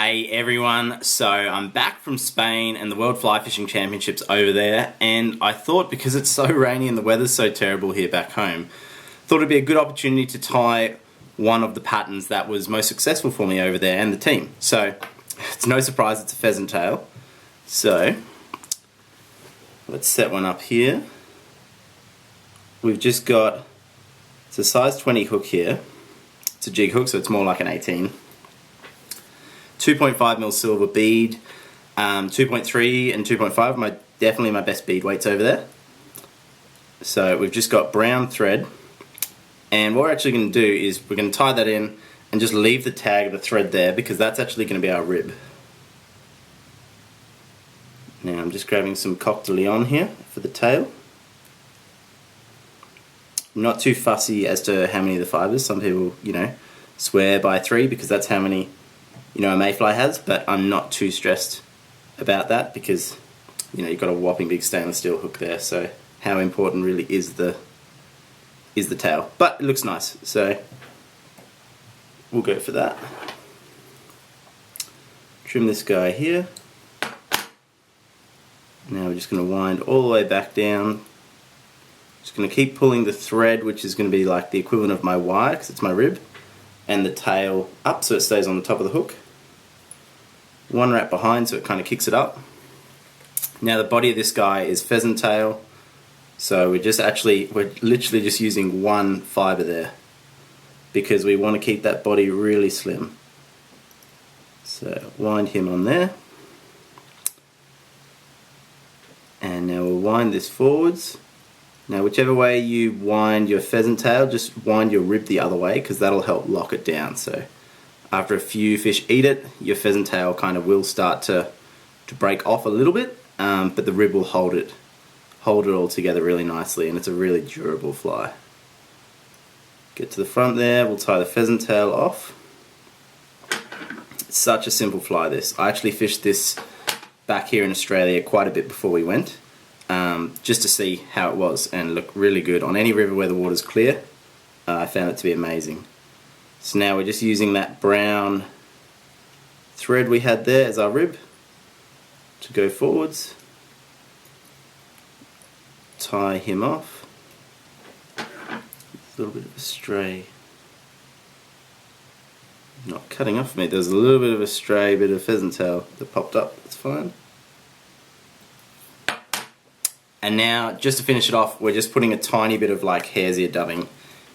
Hey everyone, so I'm back from Spain and the World Fly Fishing Championships over there, and I thought because it's so rainy and the weather's so terrible here back home, thought it'd be a good opportunity to tie one of the patterns that was most successful for me over there and the team. So it's no surprise it's a pheasant tail. So let's set one up here. We've just got, it's a size 20 hook here. It's a jig hook, so it's more like an 18. 2.5mm silver bead, 2.3 and 2.5 definitely my best bead weights over there. So we've just got brown thread, and what we're actually going to do is we're going to tie that in and just leave the tag of the thread there because that's actually going to be our rib. Now I'm just grabbing some Coq de Leon here for the tail. I'm not too fussy as to how many of the fibers. Some people, swear by 3 because that's how many a mayfly has, but I'm not too stressed about that because you've got a whopping big stainless steel hook there, so how important really is the tail. But it looks nice, so we'll go for that. Trim this guy here. Now we're just going to wind all the way back down. Just going to keep pulling the thread, which is going to be like the equivalent of my wire because it's my rib, and the tail up so it stays on the top of the hook. One wrap behind so it kind of kicks it up. Now the body of this guy is pheasant tail, so we're literally just using one fiber there because we want to keep that body really slim. So wind him on there, and now we'll wind this forwards. Now whichever way you wind your pheasant tail, just wind your rib the other way because that'll help lock it down. So after a few fish eat it, your pheasant tail kind of will start to break off a little bit, but the rib will hold it all together really nicely, and it's a really durable fly. Get to the front there, we'll tie the pheasant tail off. It's such a simple fly, this. I actually fished this back here in Australia quite a bit before we went, just to see how it was, and looked really good on any river where the water's clear. I found it to be amazing. So now we're just using that brown thread we had there as our rib to go forwards. Tie him off. A little bit of a stray. Not cutting off me, there's a little bit of a stray bit of pheasant tail that popped up, that's fine. And now, just to finish it off, we're just putting a tiny bit of hare's ear dubbing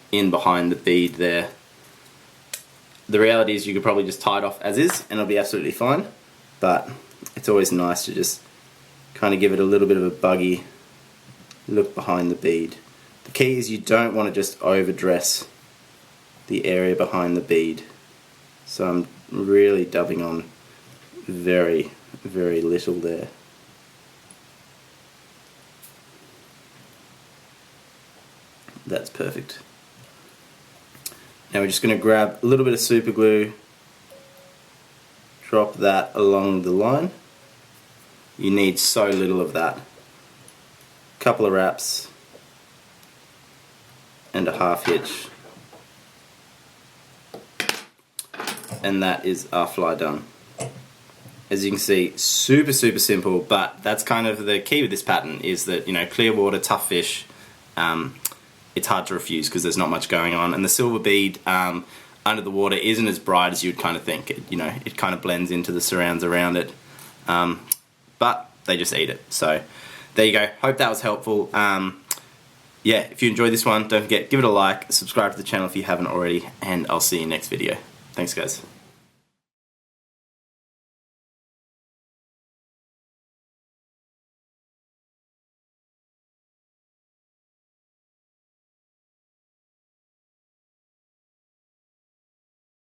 in behind the bead there. The reality is you could probably just tie it off as is and it'll be absolutely fine, but it's always nice to just kind of give it a little bit of a buggy look behind the bead. The key is you don't want to just overdress the area behind the bead. So I'm really dubbing on very, very little there. That's perfect. Now we're just going to grab a little bit of super glue, drop that along the line. You need so little of that. Couple of wraps and a half hitch. And that is our fly done. As you can see, super simple, but that's kind of the key with this pattern is that, clear water, tough fish, it's hard to refuse because there's not much going on, and the silver bead under the water isn't as bright as you'd kind of think. It kind of blends into the surrounds around it, but they just eat it. So there you go. Hope that was helpful. Yeah, if you enjoyed this one, don't forget, give it a like, subscribe to the channel if you haven't already, and I'll see you next video. Thanks guys.